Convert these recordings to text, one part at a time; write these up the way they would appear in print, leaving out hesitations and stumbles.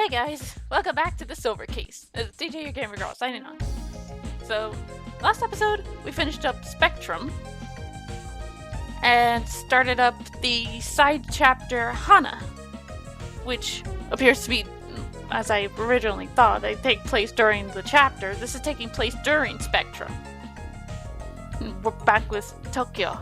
Hey guys, welcome back to the Silver Case. It's DJ your gamer girl signing on. So, last episode we finished up Spectrum and started up the side chapter Hana, which appears to be, as I originally thought, they take place during the chapter. This is taking place during Spectrum. We're back with Tokyo.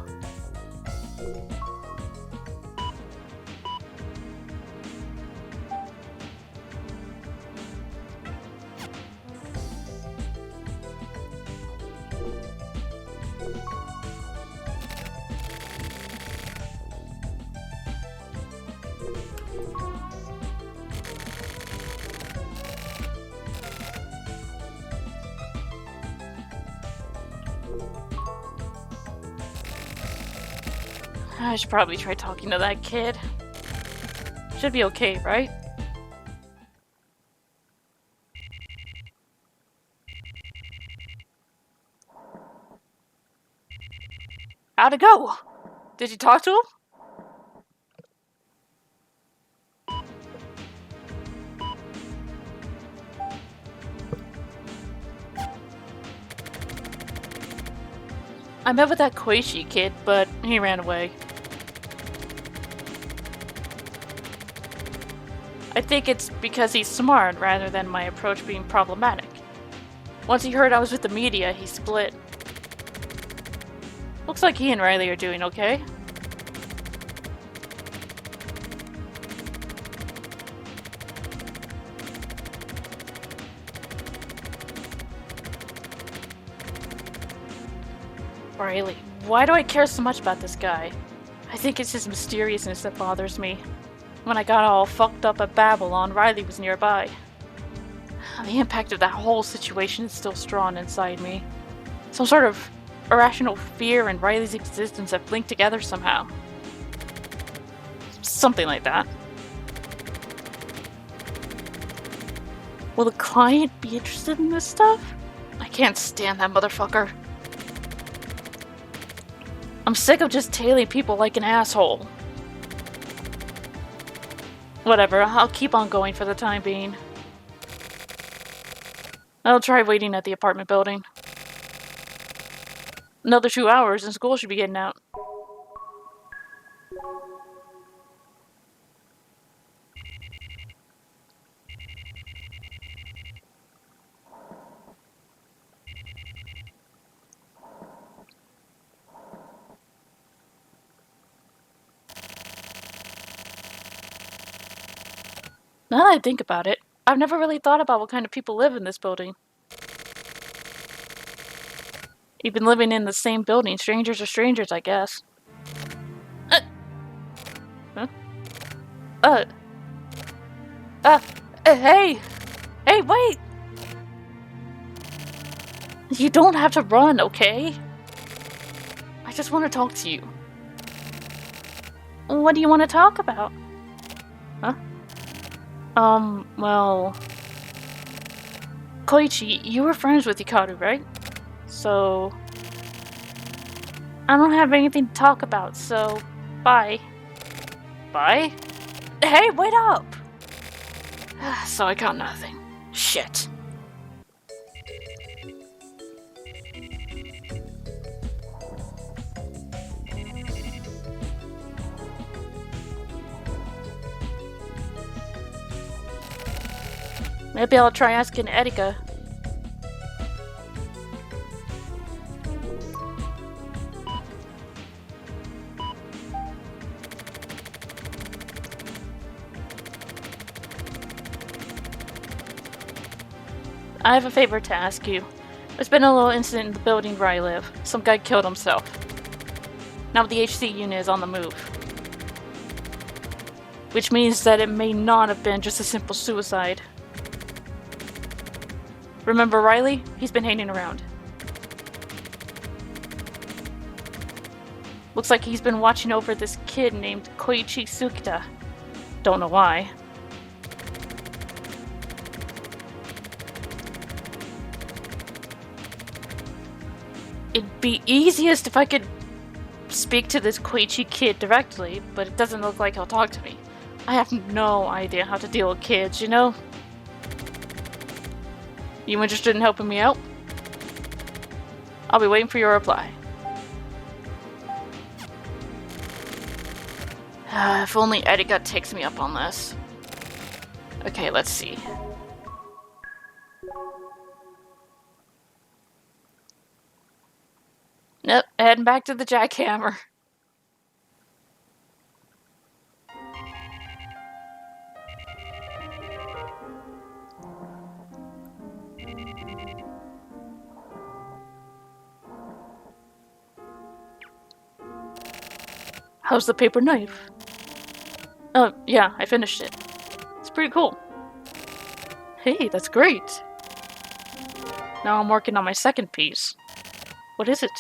I should probably try talking to that kid. Should be okay, right? How'd it go? Did you talk to him? I met with that Koichi kid, but he ran away. I think it's because he's smart rather than my approach being problematic. Once he heard I was with the media, he split. Looks like he and Riley are doing okay. Riley, why do I care so much about this guy? I think it's his mysteriousness that bothers me. When I got all fucked up at Babylon, Riley was nearby. The impact of that whole situation is still strong inside me. Some sort of irrational fear and Riley's existence have linked together somehow. Something like that. Will the client be interested in this stuff? I can't stand that motherfucker. I'm sick of just tailing people like an asshole. Whatever, I'll keep on going for the time being. I'll try waiting at the apartment building. Another 2 hours and school should be getting out. Now that I think about it, I've never really thought about what kind of people live in this building. Even living in the same building, strangers are strangers, I guess. Huh? Hey! Hey, wait! You don't have to run, okay? I just want to talk to you. What do you want to talk about? Huh? Well... Koichi, you were friends with Hikaru, right? So... I don't have anything to talk about, so... Bye. Bye? Hey, wait up! So I got nothing. Shit. Maybe I'll try asking Erika. I have a favor to ask you. There's been a little incident in the building where I live. Some guy killed himself. Now the HC unit is on the move. Which means that it may not have been just a simple suicide. Remember Riley? He's been hanging around. Looks like he's been watching over this kid named Koichi Tsukita. Don't know why. It'd be easiest if I could speak to this Koichi kid directly, but it doesn't look like he'll talk to me. I have no idea how to deal with kids, you know? You interested in helping me out? I'll be waiting for your reply. If only Erika takes me up on this. Okay, let's see. Nope, heading back to the jackhammer. How's the paper knife? Oh, yeah, I finished it. It's pretty cool. Hey, that's great. Now I'm working on my second piece. What is it?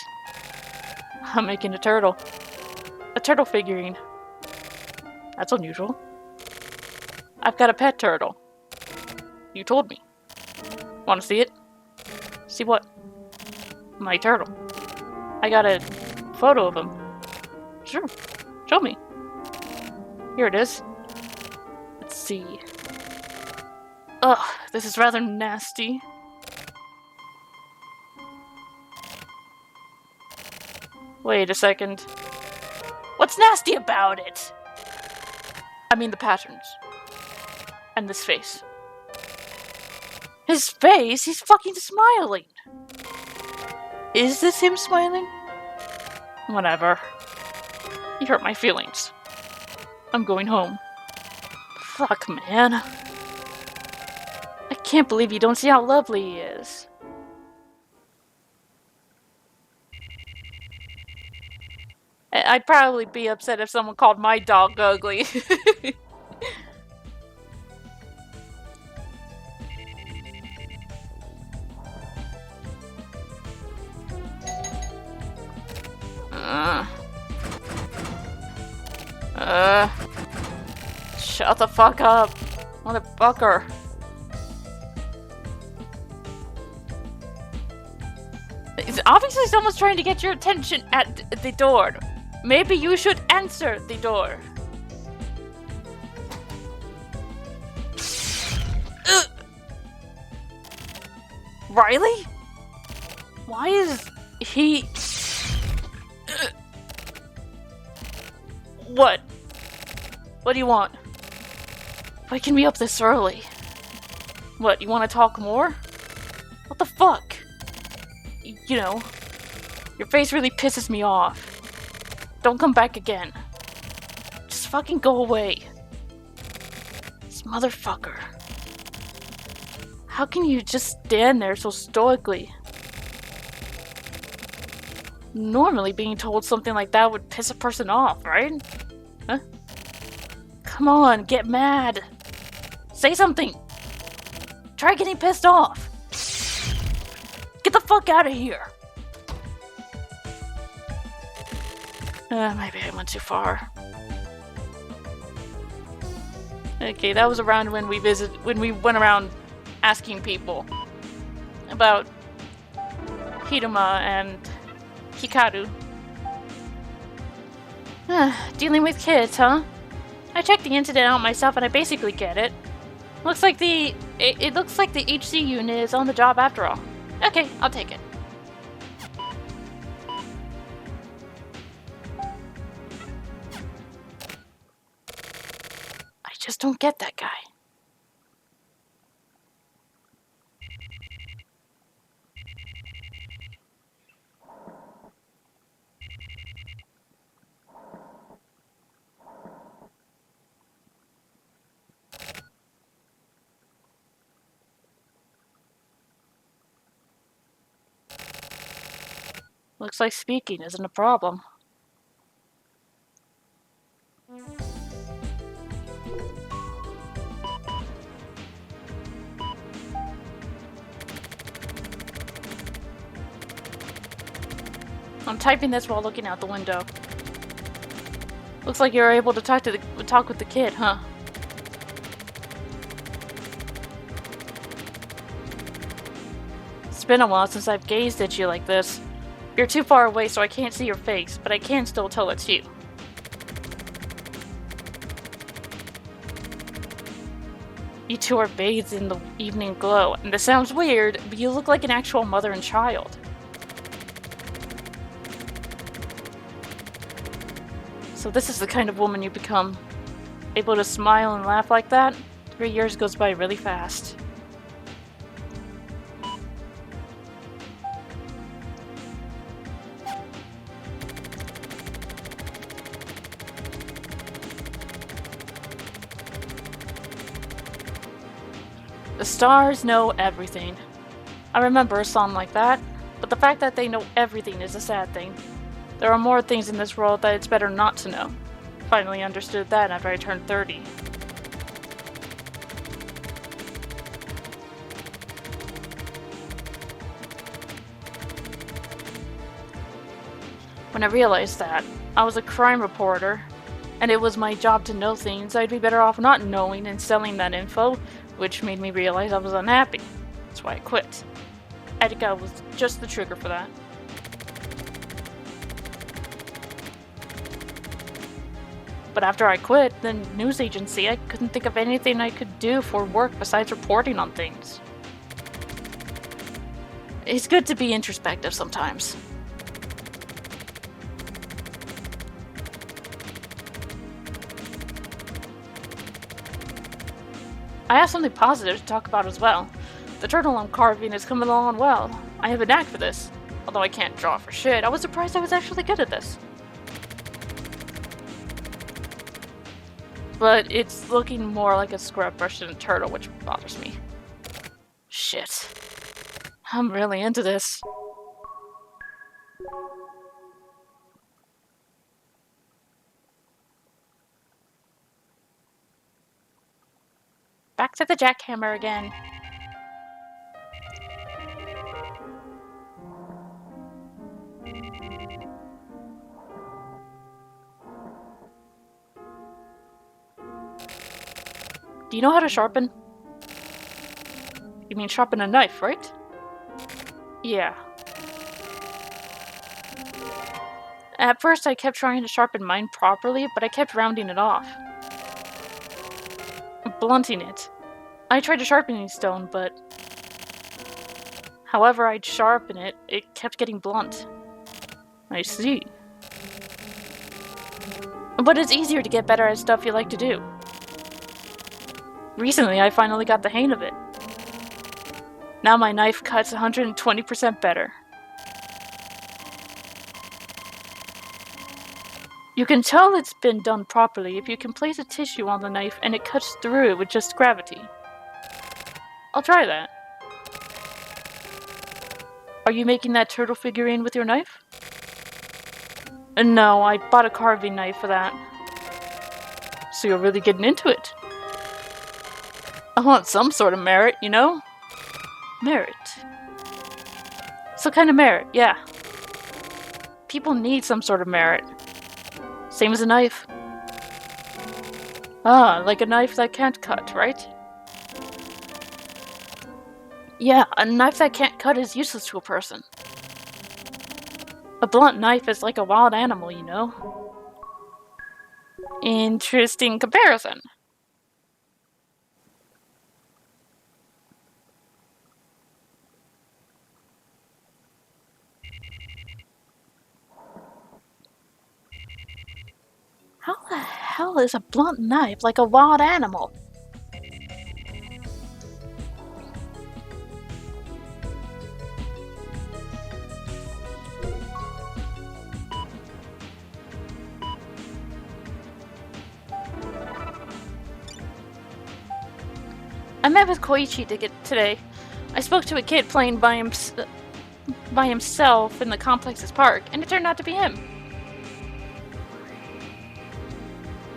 I'm making a turtle. A turtle figurine. That's unusual. I've got a pet turtle. You told me. Want to see it? See what? My turtle. I got a photo of him. Sure. Show me. Here it is. Let's see. Ugh, this is rather nasty. Wait a second. What's nasty about it? I mean the patterns. And this face. His face? He's fucking smiling. Is this him smiling? Whatever. You hurt my feelings. I'm going home. Fuck, man. I can't believe you don't see how lovely he is. I'd probably be upset if someone called my dog ugly. Shut the fuck up, motherfucker. Obviously someone's trying to get your attention at the door. Maybe you should answer the door. Riley? Why is he... What? What do you want? Waking me up this early. What, you want to talk more? What the fuck? You know, your face really pisses me off. Don't come back again. Just fucking go away. This motherfucker. How can you just stand there so stoically? Normally being told something like that would piss a person off, right? Huh? Come on, get mad. Say something. Try getting pissed off. Get the fuck out of here. Maybe I went too far. Okay, that was around when we went around asking people about Hiruma and Hikaru. Dealing with kids, huh? I checked the incident out myself and I basically get it. Looks like it looks like the HC unit is on the job after all. Okay, I'll take it. I just don't get that guy. Looks like speaking isn't a problem. I'm typing this while looking out the window. Looks like you're able to talk with the kid, huh? It's been a while since I've gazed at you like this. You're too far away so I can't see your face, but I can still tell it's you. You two are bathed in the evening glow, and this sounds weird, but you look like an actual mother and child. So this is the kind of woman you become. Able to smile and laugh like that? 3 years goes by really fast. The stars know everything. I remember a song like that, but the fact that they know everything is a sad thing. There are more things in this world that it's better not to know. Finally understood that after I turned 30. When I realized that I was a crime reporter, and it was my job to know things, I'd be better off not knowing and selling that info, which made me realize I was unhappy. That's why I quit. Erika was just the trigger for that. But after I quit the news agency, I couldn't think of anything I could do for work besides reporting on things. It's good to be introspective sometimes. I have something positive to talk about as well. The turtle I'm carving is coming along well. I have a knack for this. Although I can't draw for shit, I was surprised I was actually good at this. But it's looking more like a scrub brush than a turtle, which bothers me. Shit. I'm really into this. Back to the jackhammer again. Do you know how to sharpen? You mean sharpen a knife, right? Yeah. At first I kept trying to sharpen mine properly, but I kept rounding it off. Blunting it. I tried a sharpening stone, but however I'd sharpen it, it kept getting blunt. I see. But it's easier to get better at stuff you like to do. Recently, I finally got the hang of it. Now my knife cuts 120% better. You can tell it's been done properly if you can place a tissue on the knife and it cuts through it with just gravity. I'll try that. Are you making that turtle figurine with your knife? No, I bought a carving knife for that. So you're really getting into it. I want some sort of merit, you know? Merit. Some kind of merit, yeah. People need some sort of merit. Same as a knife. Ah, like a knife that can't cut, right? Yeah, a knife that can't cut is useless to a person. A blunt knife is like a wild animal, you know? Interesting comparison. How the hell is a blunt knife like a wild animal? I met with Koichi today. I spoke to a kid playing by himself in the complex's park, and it turned out to be him.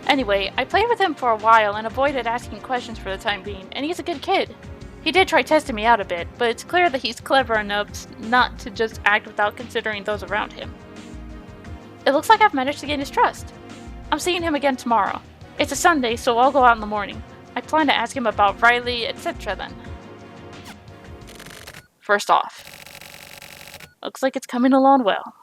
Anyway, I played with him for a while and avoided asking questions for the time being, and he's a good kid. He did try testing me out a bit, but it's clear that he's clever enough not to just act without considering those around him. It looks like I've managed to gain his trust. I'm seeing him again tomorrow. It's a Sunday, so I'll go out in the morning. I plan to ask him about Riley, etc. then. First off, looks like it's coming along well.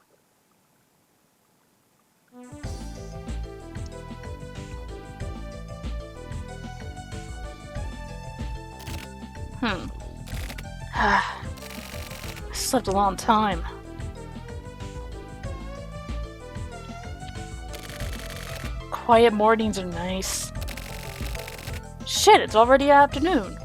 I slept a long time. Quiet mornings are nice. Shit, it's already afternoon.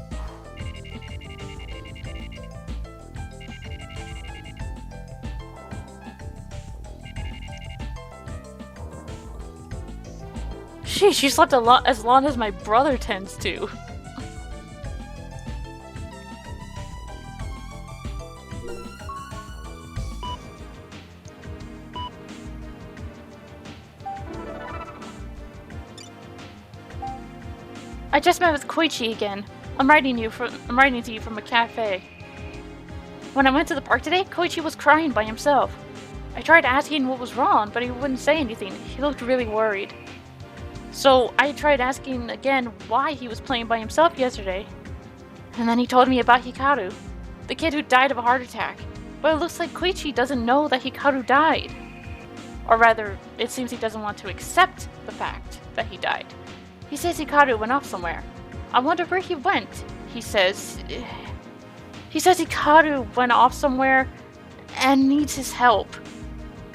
She slept a lot as long as my brother tends to. I just met with Koichi again. I'm writing to you from a cafe. When I went to the park today, Koichi was crying by himself. I tried asking what was wrong, but he wouldn't say anything. He looked really worried. So I tried asking again why he was playing by himself yesterday. And then he told me about Hikaru, the kid who died of a heart attack. But it looks like Koichi doesn't know that Hikaru died. Or rather, it seems he doesn't want to accept the fact that he died. He says Hikaru went off somewhere. I wonder where he went. He says Hikaru went off somewhere and needs his help.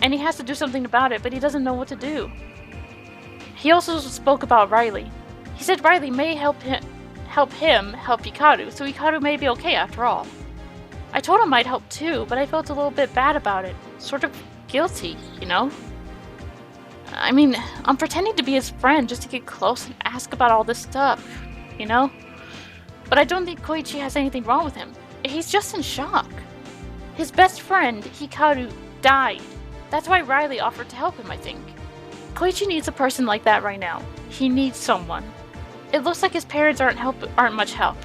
And he has to do something about it, but he doesn't know what to do. He also spoke about Riley. He said Riley may help help Hikaru, so Hikaru may be okay after all. I told him I'd help too, but I felt a little bit bad about it. Sort of guilty, you know? I mean, I'm pretending to be his friend just to get close and ask about all this stuff, you know? But I don't think Koichi has anything wrong with him. He's just in shock. His best friend, Hikaru, died. That's why Riley offered to help him, I think. Koichi needs a person like that right now. He needs someone. It looks like his parents aren't much help.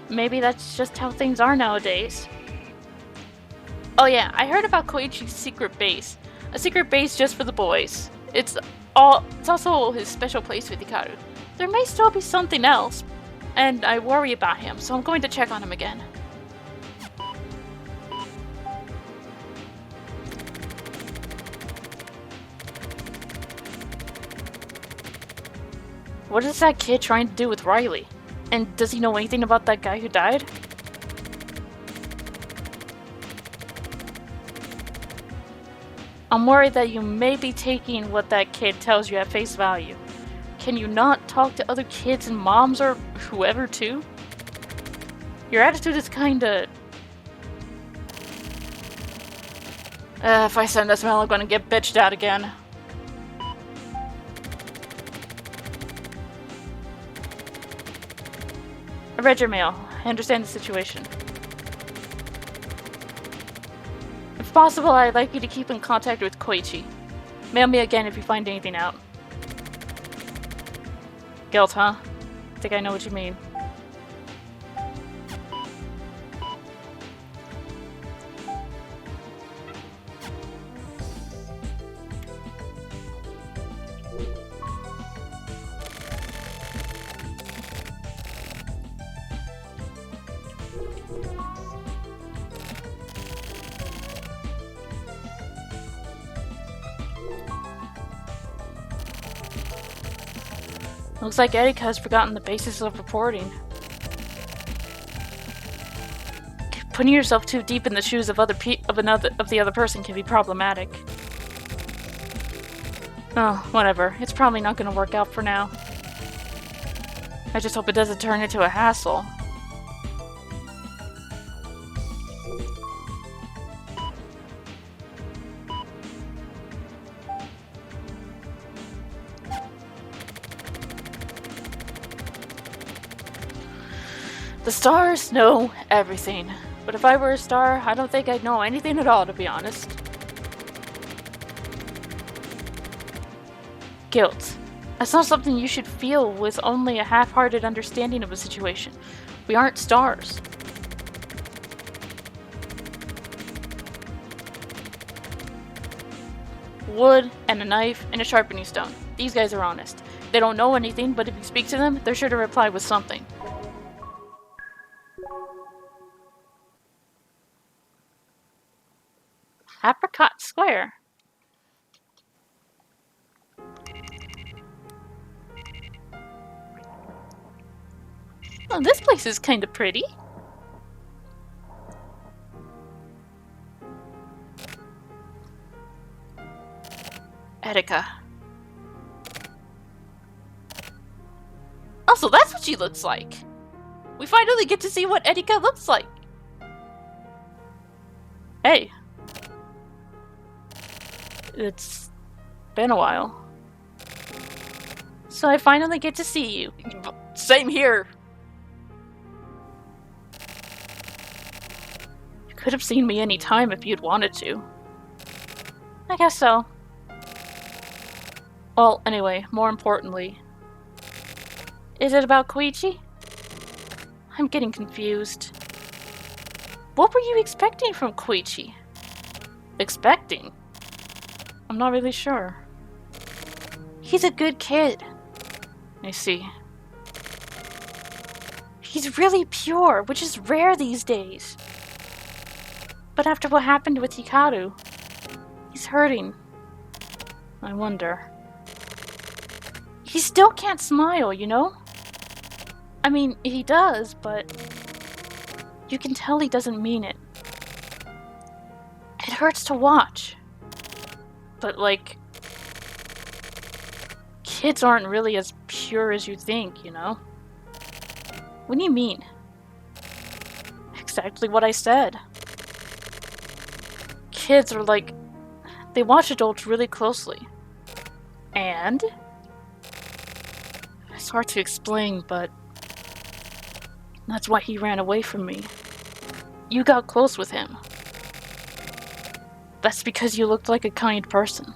Maybe that's just how things are nowadays. Oh yeah, I heard about Koichi's secret base. A secret base just for the boys. It's also his special place with Hikaru. There may still be something else, and I worry about him, so I'm going to check on him again. What is that kid trying to do with Riley? And does he know anything about that guy who died? I'm worried that you may be taking what that kid tells you at face value. Can you not talk to other kids and moms or whoever too? Your attitude is kinda... if I send this mail, I'm gonna get bitched at again. I read your mail. I understand the situation. If possible, I'd like you to keep in contact with Koichi. Mail me again if you find anything out. Guilt, huh? I think I know what you mean. Looks like Erika has forgotten the basis of reporting. Putting yourself too deep in the shoes of the other person can be problematic. Oh, whatever. It's probably not going to work out for now. I just hope it doesn't turn into a hassle. The stars know everything, but if I were a star, I don't think I'd know anything at all, to be honest. Guilt. That's not something you should feel with only a half-hearted understanding of a situation. We aren't stars. Wood, and a knife, and a sharpening stone. These guys are honest. They don't know anything, but if you speak to them, they're sure to reply with something. Apricot Square. Oh, this place is kind of pretty. Erika. Also, that's what she looks like. We finally get to see what Erika looks like. Hey. It's been a while. So I finally get to see you. Same here. You could have seen me any time if you'd wanted to. I guess so. Well, anyway, more importantly. Is it about Koichi? I'm getting confused. What were you expecting from Koichi? Expecting? I'm not really sure. He's a good kid. I see. He's really pure, which is rare these days. But after what happened with Hikaru, he's hurting. I wonder. He still can't smile, you know? I mean, he does, but you can tell he doesn't mean it. It hurts to watch. But, like, kids aren't really as pure as you think, you know? What do you mean? Exactly what I said. Kids are like, they watch adults really closely. And? It's hard to explain, but that's why he ran away from me. You got close with him. That's because you looked like a kind person.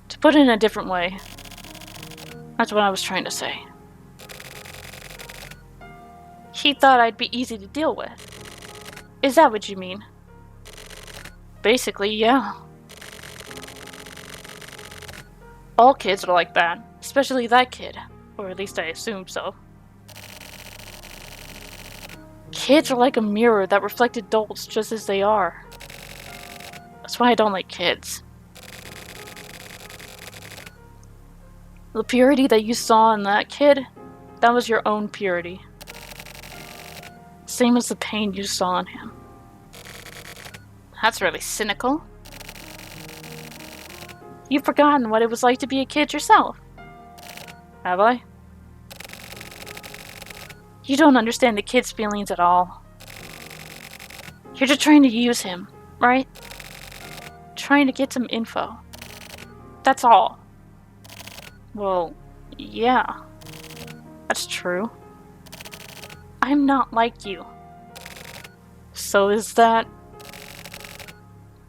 To put it in a different way, that's what I was trying to say. He thought I'd be easy to deal with. Is that what you mean? Basically, yeah. All kids are like that, especially that kid. Or at least I assume so. Kids are like a mirror that reflect adults just as they are. That's why I don't like kids. The purity that you saw in that kid, that was your own purity. Same as the pain you saw in him. That's really cynical. You've forgotten what it was like to be a kid yourself. Have I? You don't understand the kid's feelings at all. You're just trying to use him, right? Trying to get some info. That's all. Well, yeah. That's true. I'm not like you. So is that...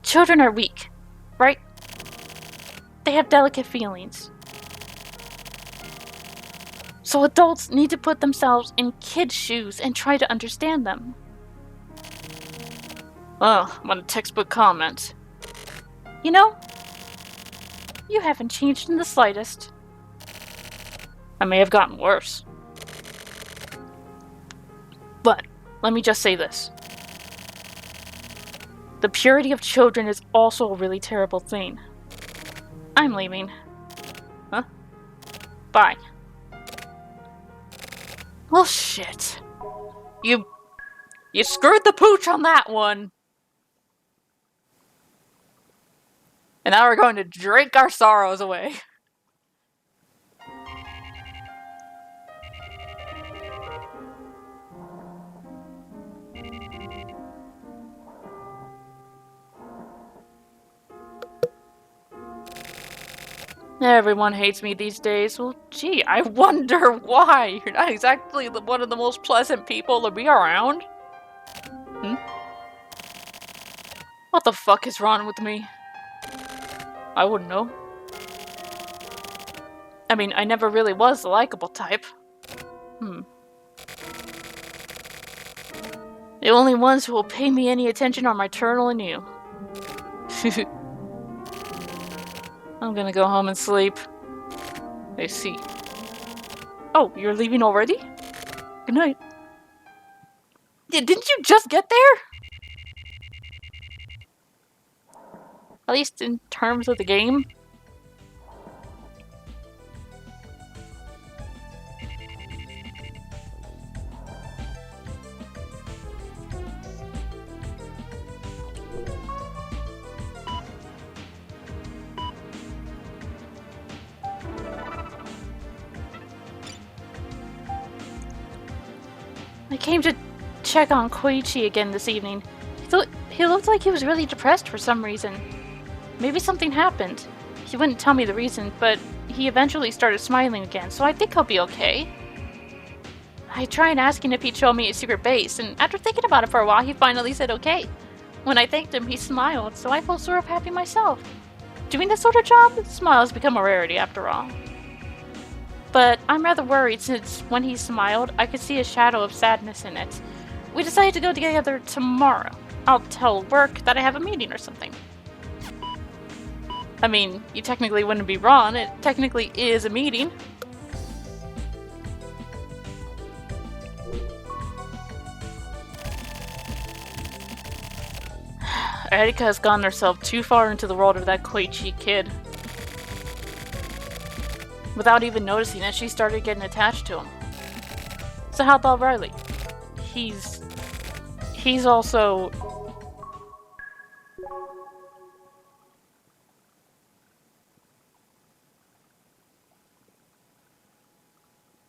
Children are weak, right? They have delicate feelings. So adults need to put themselves in kids' shoes and try to understand them. Oh, what a textbook comment. You know, you haven't changed in the slightest. I may have gotten worse. But, let me just say this. The purity of children is also a really terrible thing. I'm leaving. Huh? Bye. Well, shit. You screwed the pooch on that one. And now we're going to drink our sorrows away. Everyone hates me these days. Well, gee, I wonder why. You're not exactly one of the most pleasant people to be around. What the fuck is wrong with me? I wouldn't know. I mean, I never really was the likable type. The only ones who will pay me any attention are my turtle and you. I'm gonna go home and sleep. I see. Oh, you're leaving already? Good night. Didn't you just get there? At least in terms of the game. I came to check on Koichi again this evening. He looked like he was really depressed for some reason. Maybe something happened. He wouldn't tell me the reason, but he eventually started smiling again, so I think he'll be okay. I tried asking if he'd show me his secret base, and after thinking about it for a while, he finally said okay. When I thanked him, he smiled, so I felt sort of happy myself. Doing this sort of job, smiles become a rarity after all. But I'm rather worried since when he smiled, I could see a shadow of sadness in it. We decided to go together tomorrow. I'll tell work that I have a meeting or something. I mean, you technically wouldn't be wrong. It technically is a meeting. Erika has gotten herself too far into the world of that Koichi kid. Without even noticing it, she started getting attached to him. So how about Riley? He's also...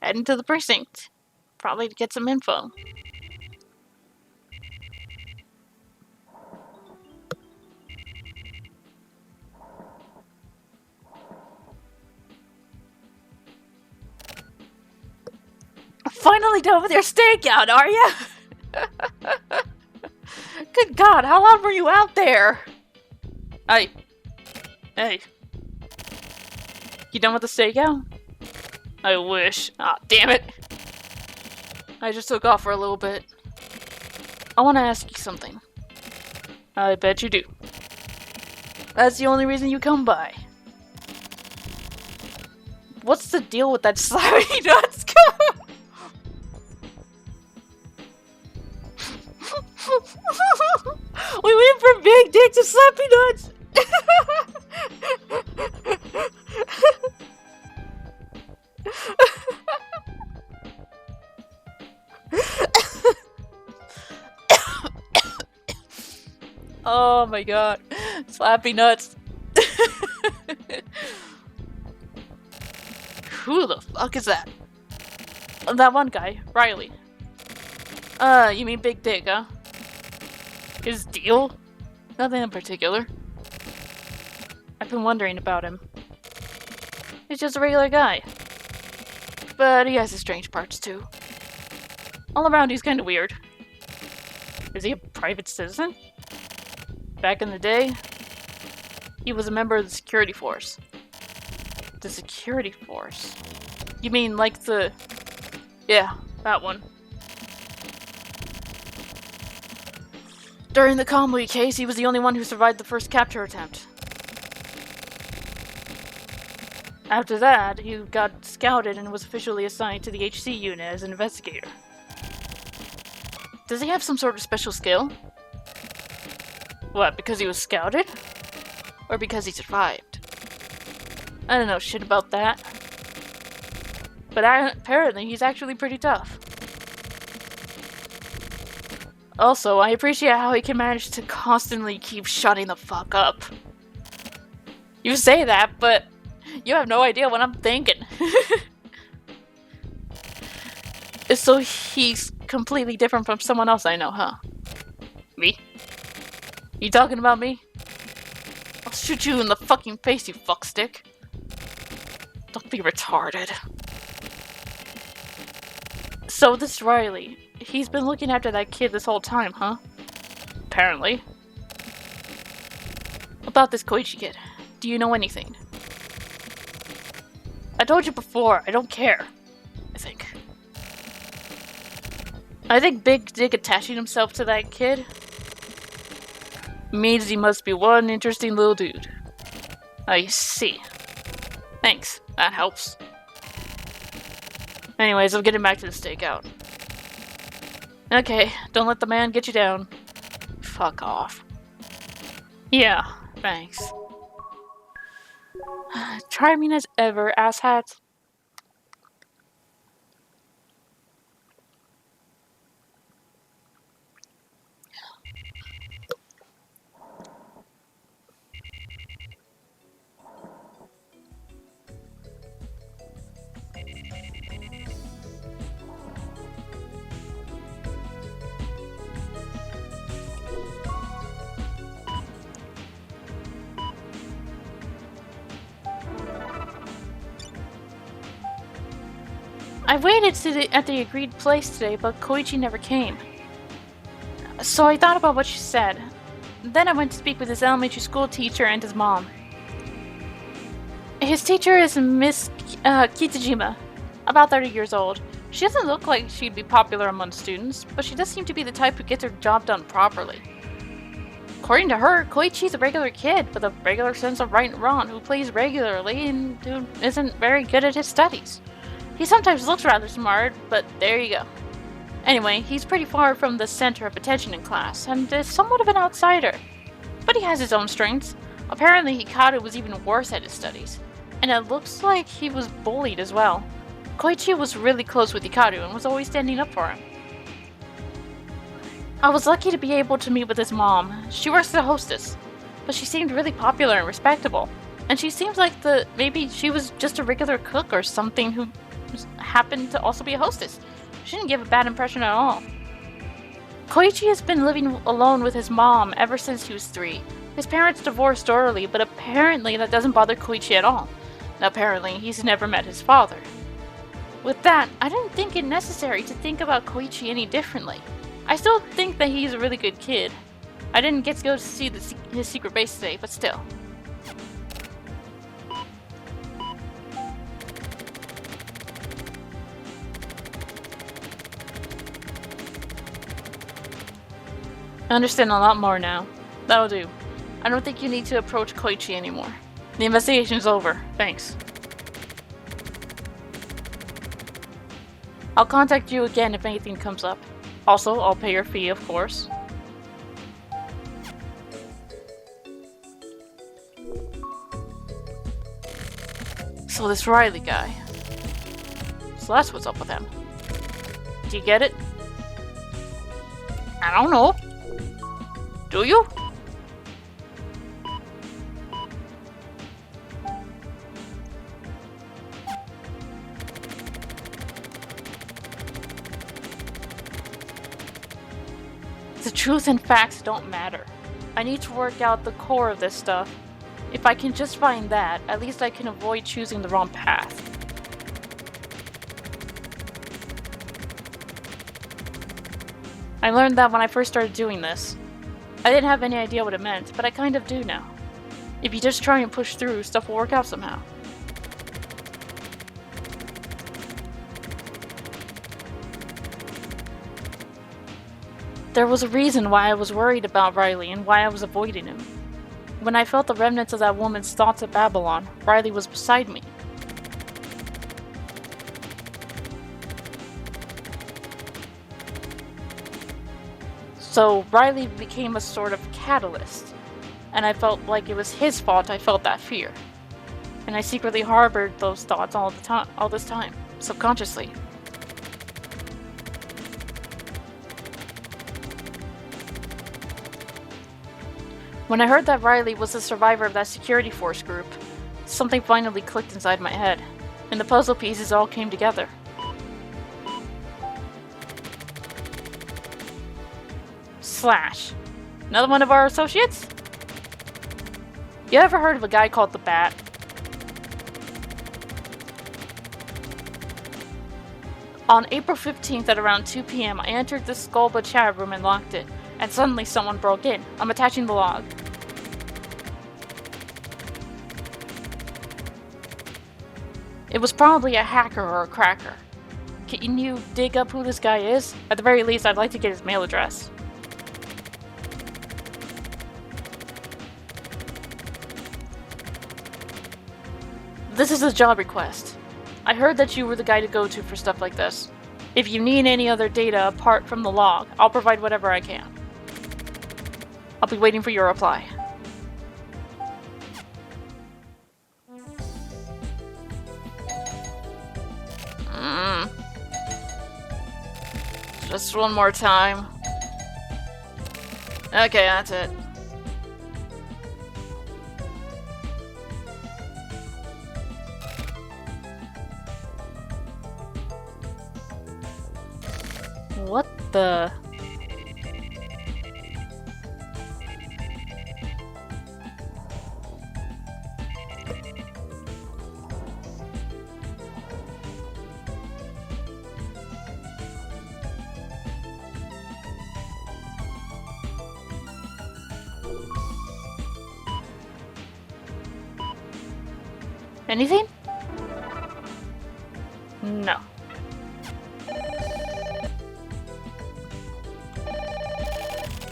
heading to the precinct. Probably to get some info. Finally done with your stakeout, are you? Good God, how long were you out there? Hey. You done with the stakeout? I wish. Ah, damn it. I just took off for a little bit. I want to ask you something. I bet you do. That's the only reason you come by. What's the deal with that slappy nuts? We went from big dick to slappy nuts. Oh my god. Slappy nuts. Who the fuck is that? That one guy, Riley. You mean Big Dick, huh? His deal? Nothing in particular. I've been wondering about him. He's just a regular guy. But he has his strange parts too. All around he's kinda weird. Is he a private citizen? Back in the day, he was a member of the security force. The security force? You mean like the... Yeah, that one. During the Conley case, he was the only one who survived the first capture attempt. After that, he got scouted and was officially assigned to the HC unit as an investigator. Does he have some sort of special skill? What, because he was scouted? Or because he survived? I don't know shit about that. But apparently he's actually pretty tough. Also, I appreciate how he can manage to constantly keep shutting the fuck up. You say that, but you have no idea what I'm thinking. So he's completely different from someone else I know, huh? Me? You talking about me? I'll shoot you in the fucking face, you fuckstick. Don't be retarded. So this Riley, he's been looking after that kid this whole time, huh? Apparently. About this Koichi kid, do you know anything? I told you before, I don't care. I think Big Dick attaching himself to that kid means he must be one interesting little dude. I see. Thanks, that helps. Anyways, I'm getting back to the stakeout. Okay, don't let the man get you down. Fuck off. Yeah, thanks. Charming as ever, asshat. I waited at the agreed place today, but Koichi never came. So I thought about what she said. Then I went to speak with his elementary school teacher and his mom. His teacher is Miss Kitajima, about 30 years old. She doesn't look like she'd be popular among students, but she does seem to be the type who gets her job done properly. According to her, Koichi's a regular kid with a regular sense of right and wrong who plays regularly and who isn't very good at his studies. He sometimes looks rather smart, but there you go. Anyway, he's pretty far from the center of attention in class, and is somewhat of an outsider. But he has his own strengths. Apparently, Hikaru was even worse at his studies, and it looks like he was bullied as well. Koichi was really close with Hikaru and was always standing up for him. I was lucky to be able to meet with his mom. She works as a hostess, but she seemed really popular and respectable. And she seems like maybe she was just a regular cook or something who happened to also be a hostess. She didn't give a bad impression at all. Koichi has been living alone with his mom ever since he was 3. His parents divorced early, but apparently that doesn't bother Koichi at all. Apparently, he's never met his father. With that, I didn't think it necessary to think about Koichi any differently. I still think that he's a really good kid. I didn't get to go to see his secret base today, but still. I understand a lot more now. That'll do. I don't think you need to approach Koichi anymore. The investigation's over. Thanks. I'll contact you again if anything comes up. Also, I'll pay your fee, of course. So this Riley guy. So that's what's up with him. Do you get it? I don't know. Do you? The truth and facts don't matter. I need to work out the core of this stuff. If I can just find that, at least I can avoid choosing the wrong path. I learned that when I first started doing this. I didn't have any idea what it meant, but I kind of do now. If you just try and push through, stuff will work out somehow. There was a reason why I was worried about Riley and why I was avoiding him. When I felt the remnants of that woman's thoughts at Babylon, Riley was beside me. So Riley became a sort of catalyst, and I felt like it was his fault I felt that fear. And I secretly harbored those thoughts all this time, subconsciously. When I heard that Riley was a survivor of that security force group, something finally clicked inside my head, and the puzzle pieces all came together. Slash. Another one of our associates? You ever heard of a guy called the Bat? On April 15th at around 2 p.m., I entered the Skulba chat room and locked it, and suddenly someone broke in. I'm attaching the log. It was probably a hacker or a cracker. Can you dig up who this guy is? At the very least, I'd like to get his mail address. This is a job request. I heard that you were the guy to go to for stuff like this. If you need any other data apart from the log, I'll provide whatever I can. I'll be waiting for your reply. Just one more time. Okay, that's it. What the... Anything? No.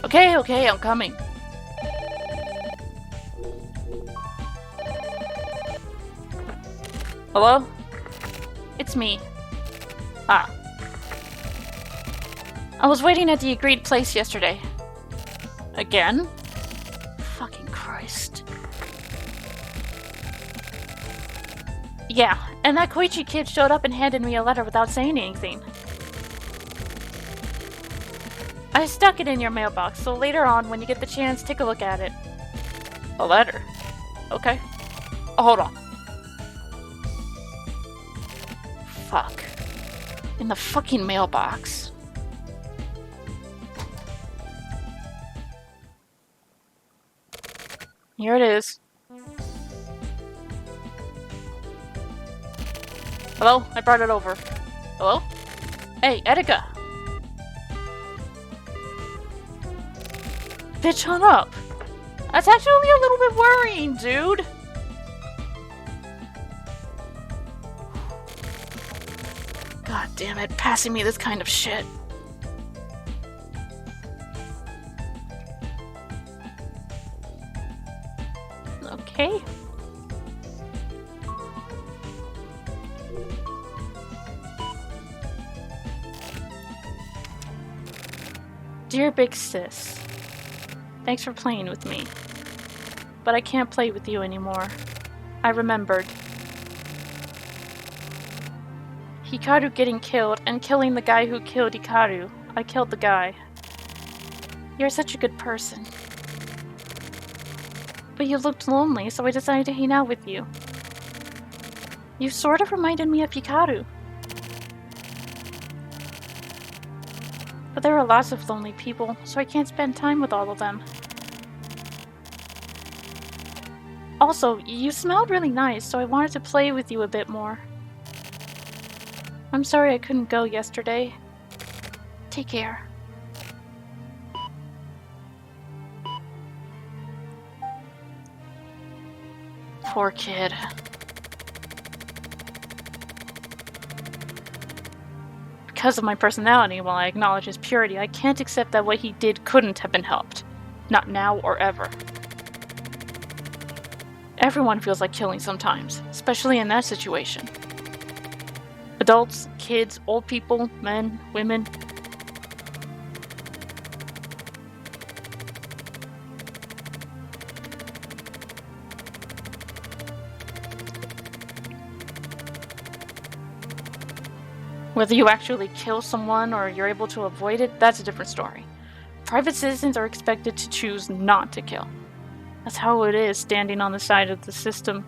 Okay, I'm coming. Hello? It's me. Ah. I was waiting at the agreed place yesterday. Again? Fucking Christ. Yeah, and that Koichi kid showed up and handed me a letter without saying anything. I stuck it in your mailbox, so later on, when you get the chance, take a look at it. A letter? Okay. Oh, hold on. Fuck. In the fucking mailbox. Here it is. Hello? I brought it over. Hello? Hey, Erika! Bitch hung up. That's actually a little bit worrying, dude. God damn it, passing me this kind of shit. Okay. Dear Big Sis, thanks for playing with me. But I can't play with you anymore. I remembered. Hikaru getting killed and killing the guy who killed Hikaru. I killed the guy. You're such a good person. But you looked lonely, so I decided to hang out with you. You sort of reminded me of Hikaru. But there are lots of lonely people, so I can't spend time with all of them. Also, you smelled really nice, so I wanted to play with you a bit more. I'm sorry I couldn't go yesterday. Take care. Poor kid. Because of my personality, while I acknowledge his purity, I can't accept that what he did couldn't have been helped. Not now or ever. Everyone feels like killing sometimes, especially in that situation. Adults, kids, old people, men, women. Whether you actually kill someone or you're able to avoid it, that's a different story. Private citizens are expected to choose not to kill. That's how it is standing on the side of the system.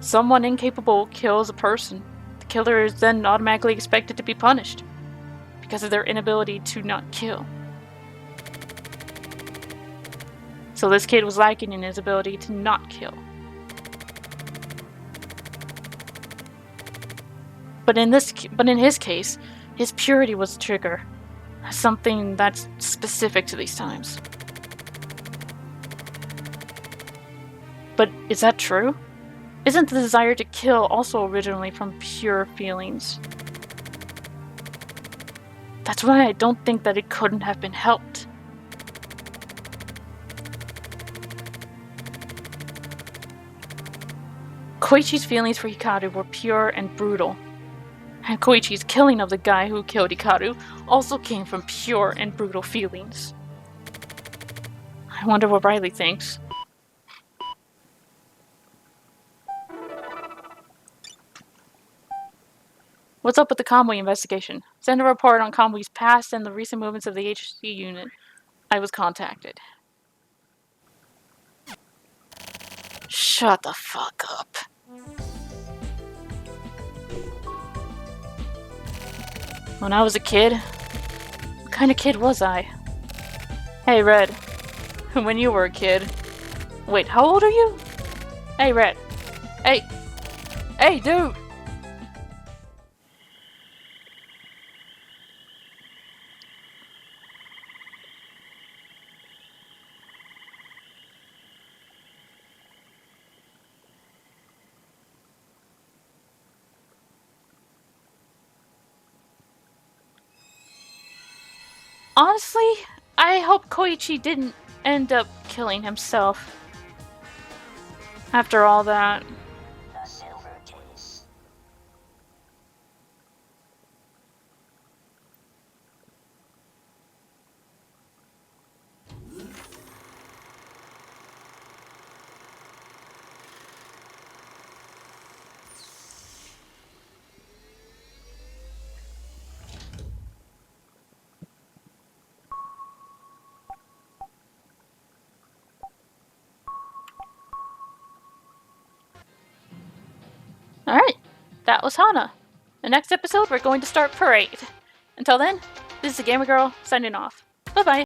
Someone incapable kills a person. The killer is then automatically expected to be punished because of their inability to not kill. So this kid was lacking in his ability to not kill. But in his case, his purity was the trigger. Something that's specific to these times. But is that true? Isn't the desire to kill also originally from pure feelings? That's why I don't think that it couldn't have been helped. Koichi's feelings for Hikaru were pure and brutal. And Koichi's killing of the guy who killed Hikaru also came from pure and brutal feelings. I wonder what Riley thinks. What's up with the convoy investigation? Send a report on convoy's past and the recent movements of the HC unit. I was contacted. Shut the fuck up. When I was a kid, what kind of kid was I? Hey, Red. When you were a kid. Wait, how old are you? Hey, Red. Hey. Hey, dude! Honestly, I hope Koichi didn't end up killing himself. After all that. Alright, that was Hana. The next episode, we're going to start Parade. Until then, this is the Gamer Girl signing off. Bye bye.